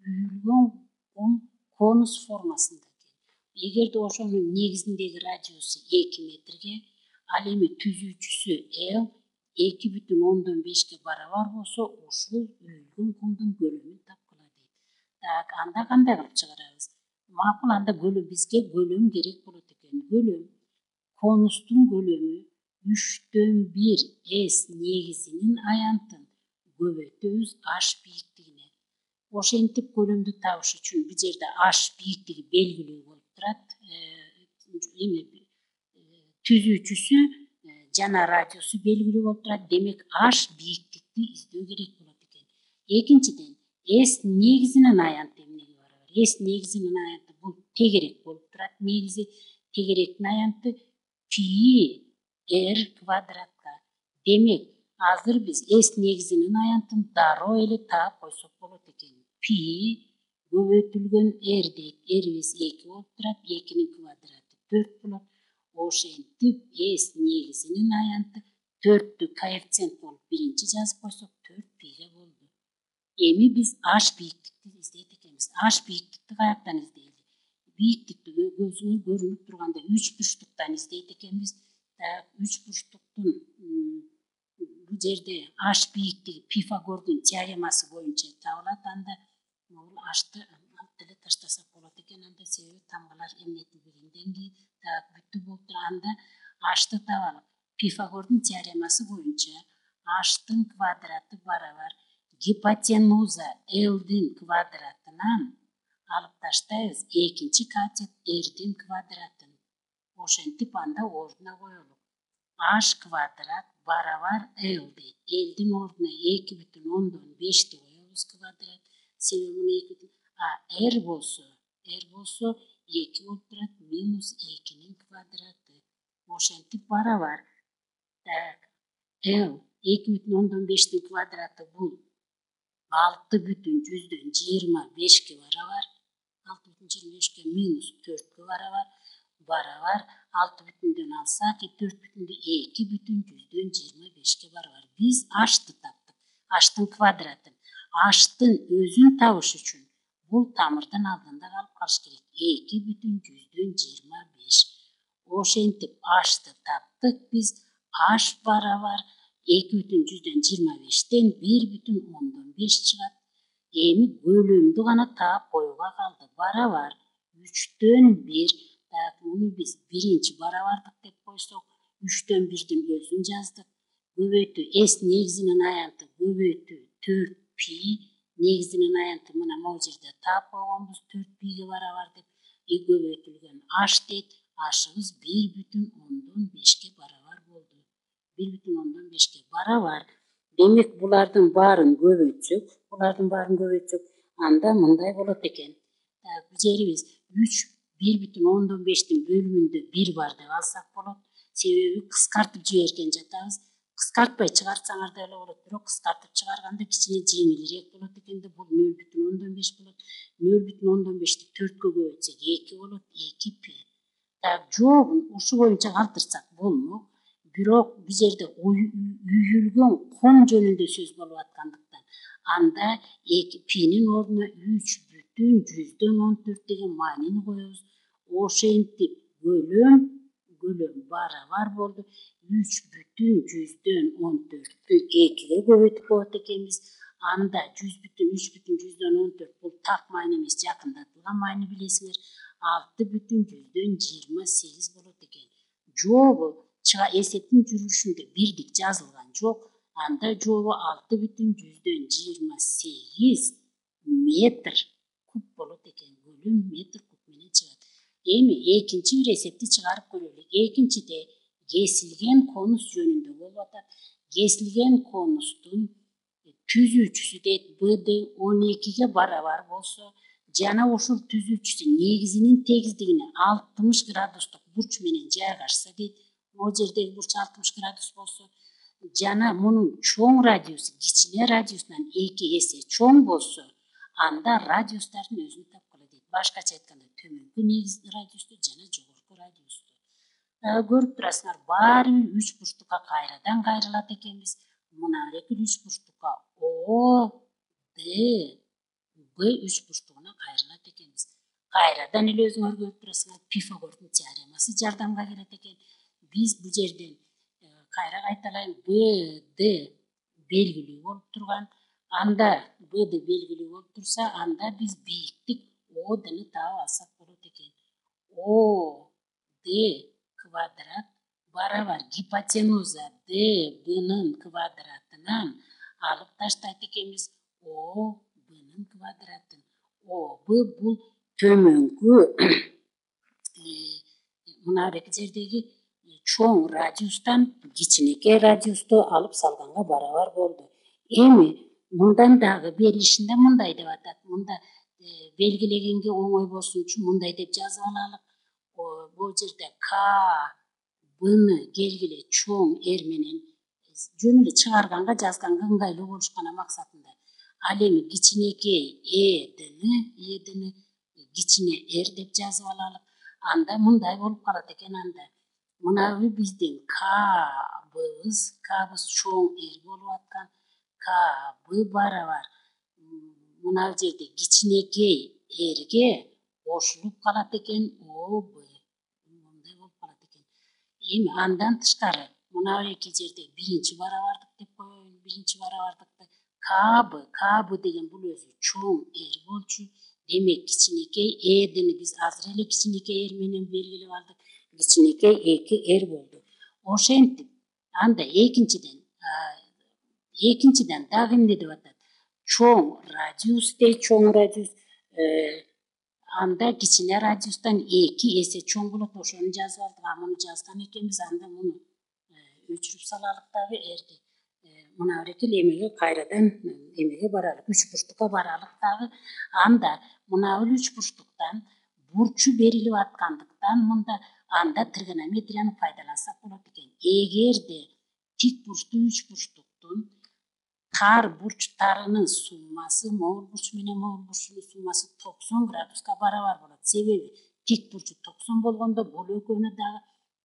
үйүлгөн ком конус формасында. Эгерде ошонун негизиндеги радиусу 2 метрге, ал эми түзүүчүсү L 2,5 барабар болсо, ушул үйүлгөн комдун көлөмүн тапкыла дейт. Так, анда кандай кылып чыгарабыз? Макул, анда бизге көлөм керек болот экен. Көлөм конустун көлөмү 3/1 S негизинин аянтын көбөйтөбүз H бийиктигине. Ошентип көлөмдү табыш үчүн бул жерде H бийиктиги белгилүү болуп турат. Түзүүчүсү жана радиусу белгилүү болуп турат. Демек H бийиктикти издөө керек болот экен. Экинчиден, S негизинин аянты эмнеге барабар? S негизинин аянты бул тегерек болуп турат. Негизи тегеректин аянты π R квадратка. Демек, азыр биз S негизинин аянтын дароо эле таап койсок болот экен. Π көбөйтүлгөн R дейт. R'ибиз 2 болуп турат. 2-нин квадраты 4 болот. Ошентип S негизинин аянты 4'тү коэффициент болуп биринчи жазып койсок 4π болду. Эми биз H бийиктикти издейт экенбиз. H бийиктикти каяктан издейли? Бийиктикти көзүңөр көрүнүп тургандай 3 бурчтуктан издейт экенбиз. 3 бурчтуктун бул жерде H бийиктиги Пифагордун теоремасы боюнча табылат. Анда бул H'ты алып деле таштасак болот экен. Анда себеби тамгалар эмнетилбегенден кийин бүттү болуп тура. Анда H'ты табалы. Пифагордун теоремасы боюнча H'тын квадраты барабар гипотенуза L'дин квадратынан алып таштайбыз экинчи катет R'дин квадратын. Ошентип анда ордуна коелук. H квадрат барабар L дейт. L'дин ордуна 2,5 коебуз квадрат. Себеби R болсо 2 болуп турат минус 2'нин квадраты. Ошентип барабар. L 2,5'тин квадраты бул 6,25'ке барабар. 6,25'ке минус 4'кө барабар. Барабар 6,5'ден алсак 2,25'ке барабар. Биз H'ты таптык. H'тын квадратын. H'тын өзүн табыш үчүн бул тамырдын алдында калып калыш керек. 2,25. Ошентип H'ты таптык биз. H барабар 2,25'тен 1,5 чыгат. Эми көлөмдү гана таап коюуга калды. Барабар 3'төн 1. Муну биз биринчи барабардык деп койсок, 3'төн 1'дин өзүн жаздык. Көбөйтүү S негизинин аянты көбөйтүү 4π негизинин аянты мына могу жерде таап койгонбуз 4πге барабар деп. Көбөйтүлгөн H дейт. H'ыбыз 1,5'ке барабар болду. 1,5'ке барабар. Демек булардын баарын көбөйтсөк, анда мындай болот экен. Бул жерибиз 1,5'тин бөлүмүндө 1 бар деп алсак болот. Себеби кыскартып жиберген жатабыз. Кыскартпай чыгарсаңар деле болот, бирок кыскартып чыгарганда кичине жеңилирээк болот экен да, бул 0,15 болот. 0,15'ти 4'кө көбөйтсөк 2 болот, 2π. Жообун ушу боюнча калтырсак болмок. Бирок бул жерде үйүлгөн ком жөнүндө сөз болуп аткандыктан анда π'нин ордуна 3,14 деген маанини коебуз. Ошентип көлөм барабар болду 3,14'тү 2'ге көбөйтүп коет экенбиз. Анда 3,14 бул так маани эмес, жакындатылган маани билесиңер. 6,28 болот экен. Жообу эсептин жүрүшүндө бирдик жазылган жок. Анда жообу 6,28 метр куб болот экен. Көлөм метр куб менен чыгат. Эми экинчи бир эсепти чыгарып көрөлүк. Экинчиде кесилген конус жөнүндө болуп атат. Кесилген конустун түзүүчүсү дейт BD 12'ге барабар болсо, жана ушул түзүүчүсү негизинин тегиздигине 60 градустук бурч менен жайгашса дейт. Могу жердеги бурч 60 градус болсо, жана мунун чоң радиусу кичине радиусунан 2 эсе чоң болсо, анда радиустардын өзүн тапкыла дейт. Башкача айтканда, төмөнкү негиз радиусту жана жогорку радиусту. Көрүп турасыңар, баары бир 3 бурчтукка кайрадан кайрылат экенбиз. Мына эки 3 бурчтукка О, Д, Б, Б үч бурчтугуна кайрылат экенбиз. Кайрадан эле өзүңөр көрүп турасыңар, Пифагордун теоремасы жардамга келет экен. Биз бул жерден кайра кайталайын, Б, Д белгилүү болуп турган. Анда Б да белгилүү болуп турса, анда биз бийиктик О Д'ни таап алсак болот экен. О Д квадрат барабар гипотенуза Д Б'нын квадратынан алып таштайт экенбиз О Б'нын квадратын. О Б бул төмөнкү мына эки жердеги чоң радиустан кичинекей радиусту алып салганга барабар болду. Эми мындан дагы берилишинде мындай деп атат. Мында белгилегенге оңой болсун үчүн мындай деп жазып алалык. Бул жерде К Б'ны келгиле чоң Р менен жөн эле чыгарганга жазганга ыңгайлуу болушкана максатында. Ал эми кичинекей Эдини кичине Р деп жазып алалык. Анда мындай болуп калат экен анда. Мынабы биздин Кбыз чоң Р болуп аткан. Кб барабар мына жерде кичинекей Рге кошулуп калат экен ОБ. Мындай болуп калат экен. Эми андан тышкары мына эки жерде биринчи барабардык деп коеюн. Биринчи барабардыкты Кб деген бул өзү чоң Р болчу. Демек кичинекей Эдини биз азыр эле кичинекей Р менен белгилеп алдык. Кичинекей 2 Р болду. Ошентип анда экинчиден дагы эмне деп атат? Чоң радиус анда кичине радиустан 2 эсе чоң болот. Ошону жазып алдык. Муну жазган экенбиз. Анда муну өчүрүп салалык дагы Рди. Мына берекел эмеге кайрадан эмеге баралык. Үч бурчтукка баралык дагы. Анда мына бул үч бурчтуктан бурчу берилип аткандыктан мында анда тригонометрияны пайдалансак болот экен. Эгерде тик бурчтуу үч бурчтуктун тар бурчтарынын суммасы могул бурч менен могул бурчтун суммасы 90 градуска барабар болот. Себеби тик бурчу 90 болгондо бул экөөнө дагы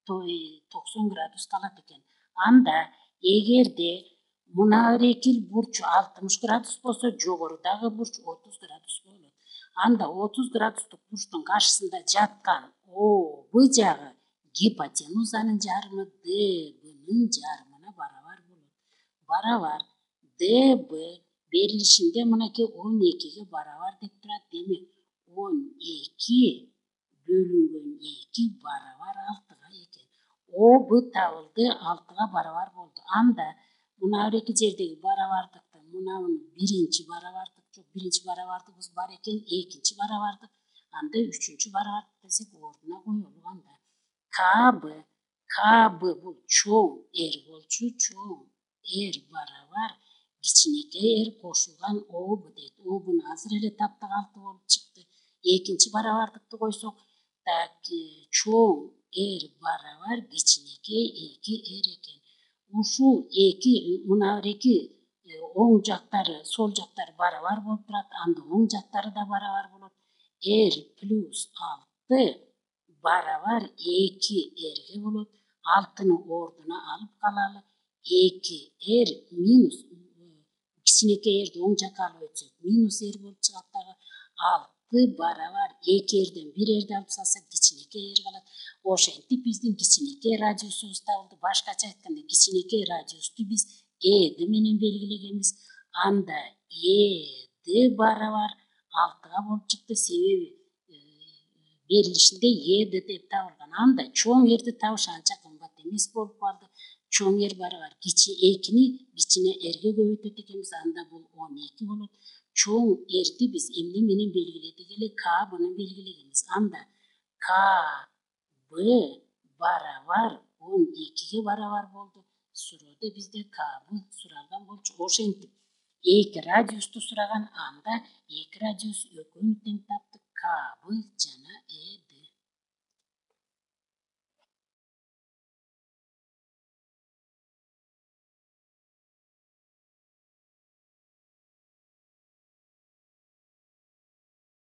90 градус калат экен. Анда эгерде мына берекил бурчу 60 градус болсо, жогорудагы бурч 30 градус болот. Анда 30 градустук бурчтун каршысында жаткан ОБ жагы гипотенузанын жарымы ДБнын жарымына барабар болот. Барабар ДБ берилишинде мынакей 12ге барабар деп турат. Демек 12 бөлүнгөн 2 барабар 6га экен. ОБ табылды, 6га барабар болду. Анда мына эки жердеги барабардыкты мунун биринчи барабардык жок, биринчи барабардыгыбыз бар экен, экинчи барабардык, анда үчүнчү барабардык десек ордуна коелук анда. КБ бул чоң Р болчу, чоң Р барабар кичинекей Р кошулган ОБ дейт. ОБну азыр эле таптык 6 болуп чыкты. Экинчи барабардыкты койсок, чоң Р барабар кичинекей 2 Р экен. Ушул мына эки оң жактары, сол жактары барабар болуп турат. Анда оң жактары да барабар болот. Р плюс 6 барабар 2Рге болот. 6ны ордуна алып калалы. 2Р минус кичинекей Рди оң жакка алып өтсөк минус Р болуп чыгат дагы. 6 барабар 2Рден 1Рди алып салсак кичинекей Р калат. Ошентип биздин кичинекей радиусубуз табылды. Башкача айтканда кичинекей радиусту биз Эд менен белгилегенбиз. Анда Эд барабар 6га болуп чыкты. Себеби берилишинде Эд деп табылган. Анда чоң Рди табыш анча кымбат эмес болуп калды. Чоң Р барабар 2-ни кичине Рге көбөйтөт экенбиз. Анда бул 12 болот. Чоң Рди биз эмне менен белгиледик эле? Кбны белгилегенбиз. Анда Кб барабар 12ге барабар болду. Суроодо бизде Кб суралган болчу. Ошентип эки радиусту сураган. Анда эки радиус экөөнү тең таптык. Кб жана Эд.